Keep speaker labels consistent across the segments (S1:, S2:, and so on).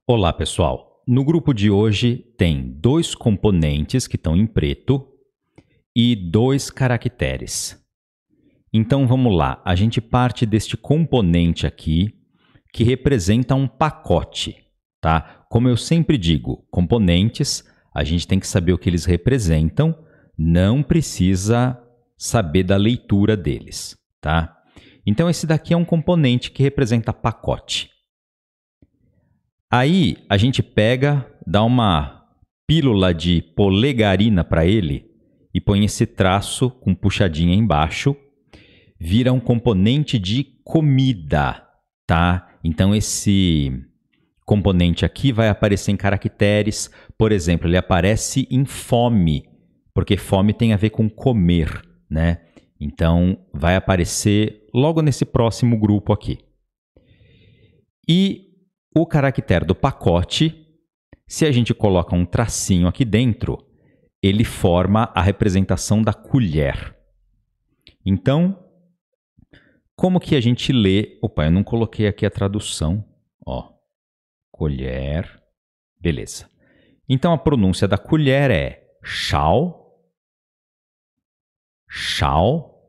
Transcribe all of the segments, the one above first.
S1: Olá, pessoal. No grupo de hoje tem 2 componentes que estão em preto e 2 caracteres. Então vamos lá, a gente parte deste componente aqui que representa um pacote, tá? Como eu sempre digo, componentes, a gente tem que saber o que eles representam, não precisa saber da leitura deles, tá? Então esse daqui é um componente que representa pacote. Aí a gente pega, dá uma pílula de polegarina para ele e põe esse traço com puxadinha embaixo, vira um componente de comida, tá? Então esse componente aqui vai aparecer em caracteres, por exemplo, ele aparece em fome, porque fome tem a ver com comer, né? Então vai aparecer logo nesse próximo grupo aqui. E o caractere do pacote, se a gente coloca um tracinho aqui dentro, ele forma a representação da colher. Então, como que a gente lê? Opa, eu não coloquei aqui a tradução. Ó, colher, beleza. Então a pronúncia da colher é schau, schau.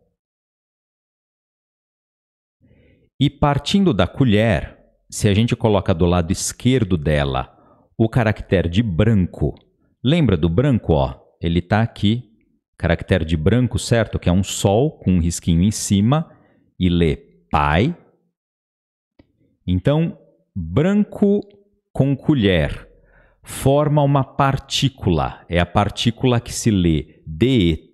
S1: E partindo da colher, se a gente coloca do lado esquerdo dela o caractere de branco, lembra do branco? Ó, ele está aqui, caractere de branco, certo? Que é um sol com um risquinho em cima e lê pai. Então, branco com colher forma uma partícula, é a partícula que se lê det,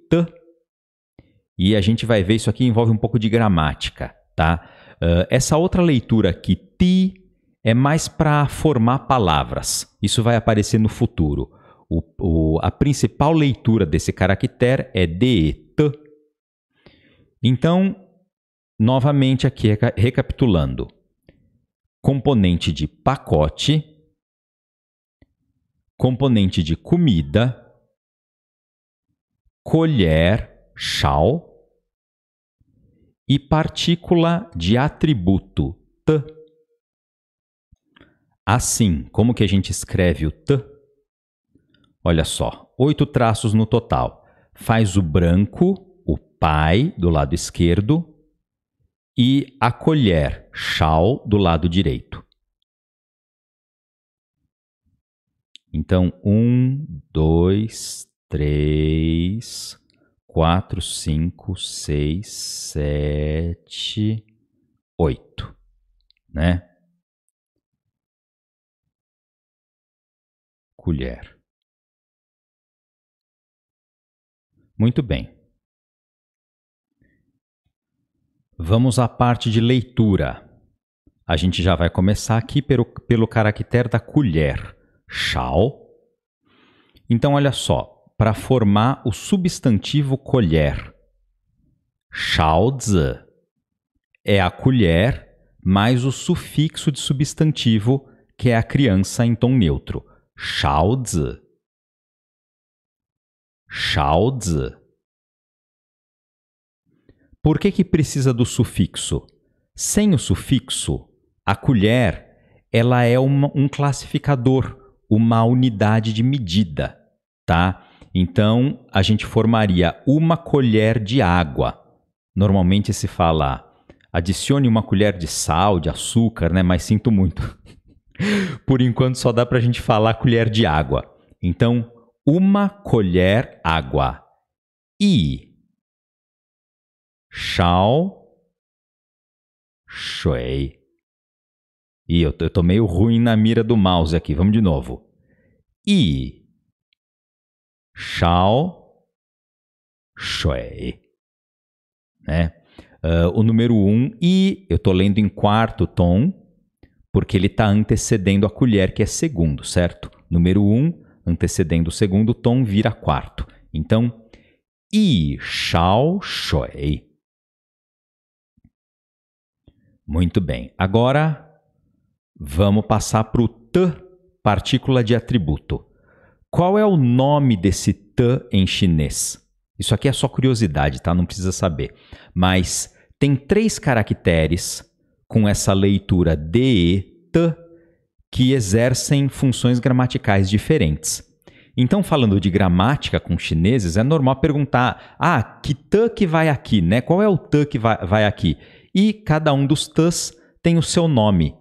S1: e a gente vai ver isso aqui envolve um pouco de gramática, tá? Essa outra leitura aqui, ti, é mais para formar palavras. Isso vai aparecer no futuro. A principal leitura desse caractere é det. Então, novamente aqui, recapitulando. Componente de pacote, componente de comida, colher, schau, e partícula de atributo, t. Assim, como que a gente escreve o t? Olha só, 8 traços no total. Faz o branco, o pai, do lado esquerdo, e a colher, schau, do lado direito. Então, 1, 2, 3, 4, 5, 6, 7, 8, né? Colher. Muito bem. Vamos à parte de leitura. A gente já vai começar aqui pelo caractere da colher, schau. Então, olha só. Para formar o substantivo colher. Schautze é a colher mais o sufixo de substantivo, que é a criança em tom neutro. Schautze. Schautze. Por que precisa do sufixo? Sem o sufixo, a colher ela é um classificador, uma unidade de medida, tá? Então, a gente formaria uma colher de água. Normalmente se fala, adicione uma colher de sal, de açúcar, né? Mas sinto muito. Por enquanto só dá para a gente falar colher de água. Então, uma colher água. E schau, shui. E eu tô meio ruim na mira do mouse aqui. Vamos de novo. E schau, shui. Né? O número 1, e eu estou lendo em quarto tom, porque ele está antecedendo a colher, que é segundo, certo? Número 1, antecedendo o segundo tom, vira quarto. Então, i, schau, shui. Muito bem. Agora, vamos passar para o t, partícula de atributo. Qual é o nome desse t em chinês? Isso aqui é só curiosidade, tá? Não precisa saber. Mas tem 3 caracteres com essa leitura de, t, que exercem funções gramaticais diferentes. Então, falando de gramática com chineses, é normal perguntar: que tã que vai aqui, né? Qual é o tã que vai aqui? E cada um dos tãs tem o seu nome.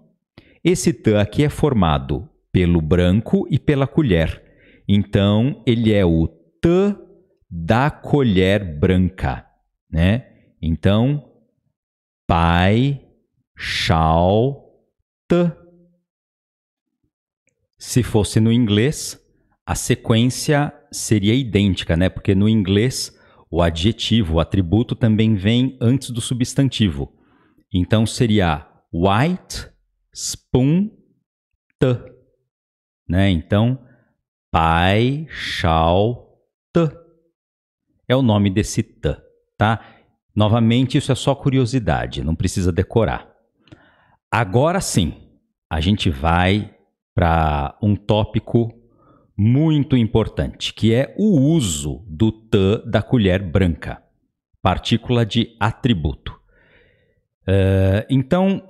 S1: Esse tã aqui é formado pelo branco e pela colher. Então, ele é o tã da colher branca, né? Então, pai, shao, tã. Se fosse no inglês, a sequência seria idêntica, né? Porque no inglês o adjetivo, o atributo também vem antes do substantivo. Então seria white spoon tã, né? Então pai shao tã é o nome desse tã, tá? Novamente, isso é só curiosidade, não precisa decorar. Agora sim, a gente vai para um tópico muito importante, que é o uso do tã da colher branca, partícula de atributo. Então,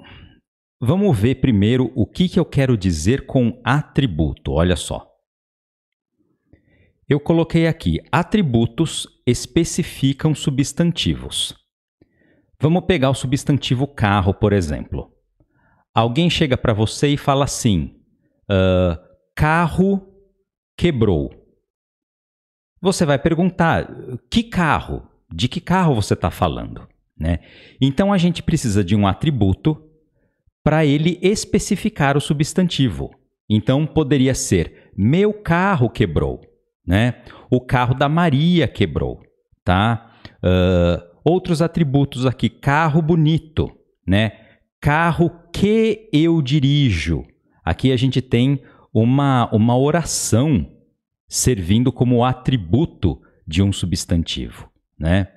S1: vamos ver primeiro o que eu quero dizer com atributo. Olha só. Eu coloquei aqui, atributos especificam substantivos. Vamos pegar o substantivo carro, por exemplo. Alguém chega para você e fala assim, carro quebrou. Você vai perguntar, que carro? De que carro você está falando? Né? Então, a gente precisa de um atributo para ele especificar o substantivo. Então, poderia ser, meu carro quebrou. Né? O carro da Maria quebrou. Tá? Outros atributos aqui, carro bonito. Né? Carro que eu dirijo. Aqui a gente tem uma oração servindo como atributo de um substantivo, né?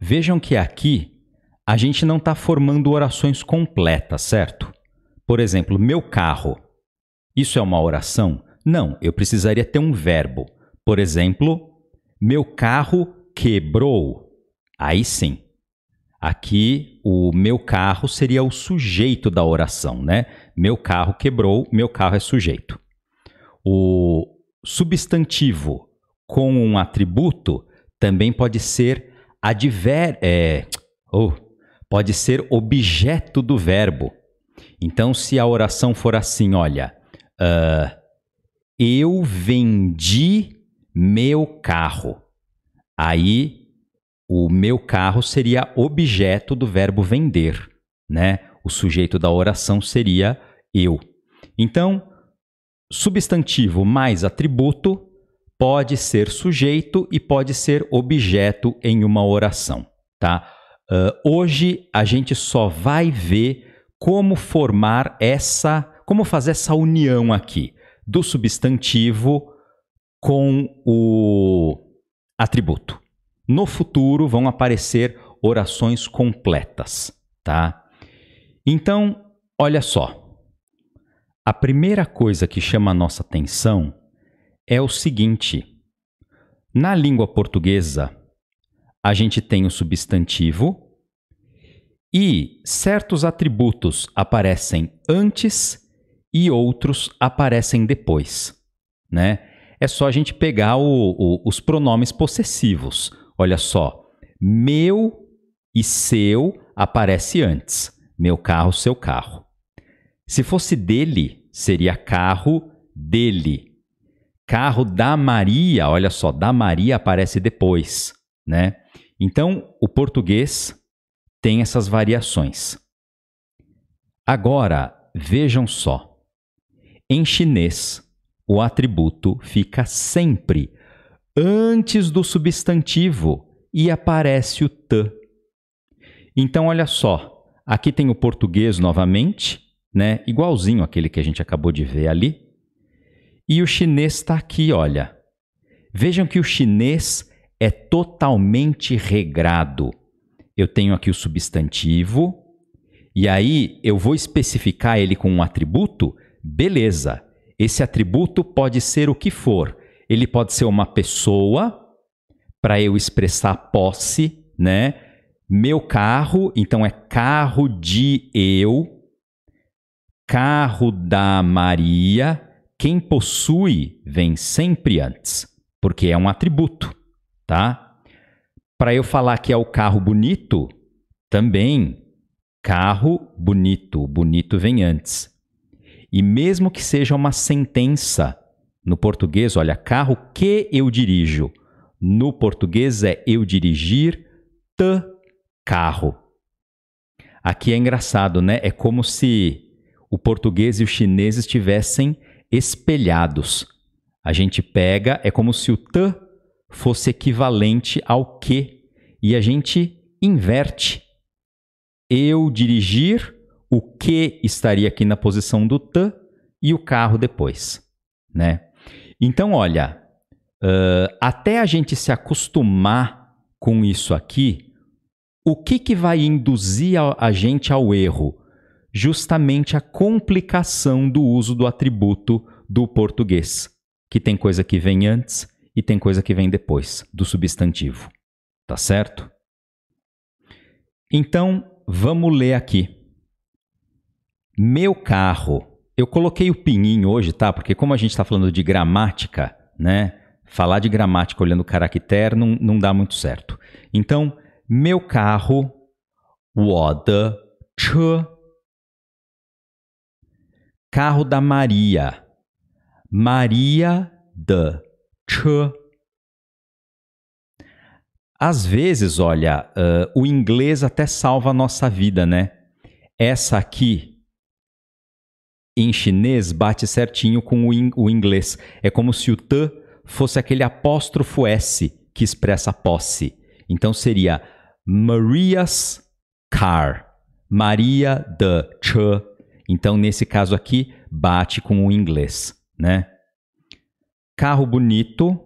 S1: Vejam que aqui a gente não está formando orações completas, certo? Por exemplo, meu carro. Isso é uma oração? Não, eu precisaria ter um verbo. Por exemplo, meu carro quebrou. Aí sim. Aqui, o meu carro seria o sujeito da oração, né? Meu carro quebrou, meu carro é sujeito. O substantivo com um atributo também pode ser pode ser objeto do verbo. Então, se a oração for assim, olha, eu vendi meu carro. Aí, o meu carro seria objeto do verbo vender, né? O sujeito da oração seria eu. Então, substantivo mais atributo pode ser sujeito e pode ser objeto em uma oração, tá? Hoje a gente só vai ver como como fazer essa união aqui do substantivo com o atributo. No futuro vão aparecer orações completas, tá? Então, olha só. A primeira coisa que chama a nossa atenção é o seguinte. Na língua portuguesa, a gente tem o substantivo e certos atributos aparecem antes e outros aparecem depois, né? É só a gente pegar os pronomes possessivos. Olha só, meu e seu aparece antes. Meu carro, seu carro. Se fosse dele, seria carro dele. Carro da Maria, olha só, da Maria aparece depois, né? Então, o português tem essas variações. Agora, vejam só. Em chinês, o atributo fica sempre antes do substantivo e aparece o tã. Então, olha só, aqui tem o português novamente, né? Igualzinho aquele que a gente acabou de ver ali. E o chinês está aqui, olha. Vejam que o chinês é totalmente regrado. Eu tenho aqui o substantivo, e aí eu vou especificar ele com um atributo, beleza. Esse atributo pode ser o que for. Ele pode ser uma pessoa, para eu expressar posse, né? Meu carro, então é carro de eu, Carro da Maria, quem possui vem sempre antes, porque é um atributo, tá? Para eu falar que é o carro bonito, também carro bonito, bonito vem antes. E mesmo que seja uma sentença no português, olha, carro que eu dirijo. No português é eu dirigir te carro. Aqui é engraçado, né? É como se o português e o chinês estivessem espelhados. A gente pega, é como se o te fosse equivalente ao que, e a gente inverte. Eu dirigir, o que estaria aqui na posição do te e o carro depois, né? Então, olha, até a gente se acostumar com isso aqui, o que vai induzir a gente ao erro? Justamente a complicação do uso do atributo do português, que tem coisa que vem antes e tem coisa que vem depois do substantivo. Tá certo? Então, vamos ler aqui. Meu carro. Eu coloquei o pinguim hoje, tá? Porque como a gente está falando de gramática, né? Falar de gramática olhando o caractere não dá muito certo. Então, meu carro, 我的车. Carro da Maria, Maria de 车. Às vezes, olha, o inglês até salva a nossa vida, né? Essa aqui, em chinês, bate certinho com o inglês. É como se o te fosse aquele apóstrofo S que expressa posse. Então seria Maria's car, Maria de 车. Então, nesse caso aqui, bate com o inglês, né? Carro bonito,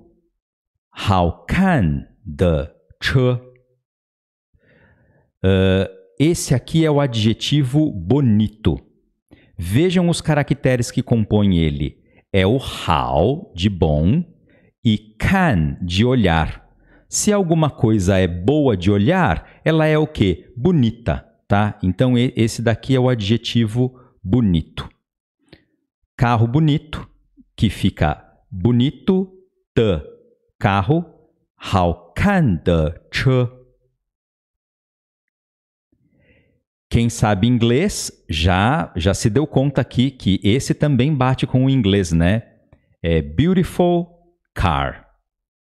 S1: 好看的车. Esse aqui é o adjetivo bonito. Vejam os caracteres que compõem ele. É o hao, de bom, e kan, de olhar. Se alguma coisa é boa de olhar, ela é o quê? Bonita, tá? Então, esse daqui é o adjetivo bonito. Carro bonito, que fica bonito de carro, 好看的车. Quem sabe inglês já se deu conta aqui que esse também bate com o inglês, né? É beautiful car.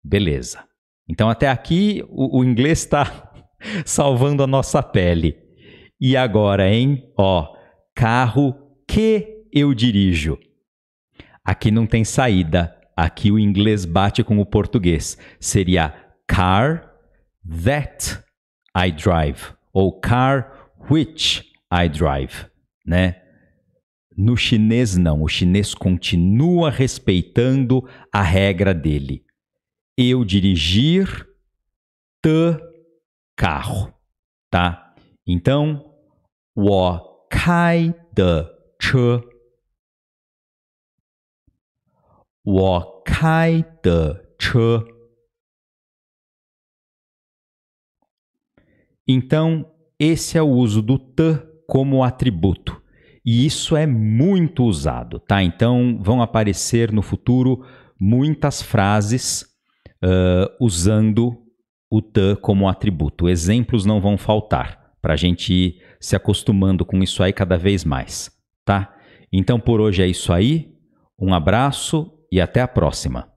S1: Beleza. Então até aqui o inglês está salvando a nossa pele. E agora, hein? Ó, carro que eu dirijo. Aqui não tem saída. Aqui o inglês bate com o português. Seria car that I drive. Ou car which I drive, né? No chinês, não. O chinês continua respeitando a regra dele. Eu dirigir te carro, tá? Então, 我开的车. 我开的车. Então, esse é o uso do te como atributo. E isso é muito usado, tá? Então, vão aparecer no futuro muitas frases usando o te como atributo. Exemplos não vão faltar, para a gente ir se acostumando com isso aí cada vez mais, tá? Então, por hoje é isso aí. Um abraço e até a próxima.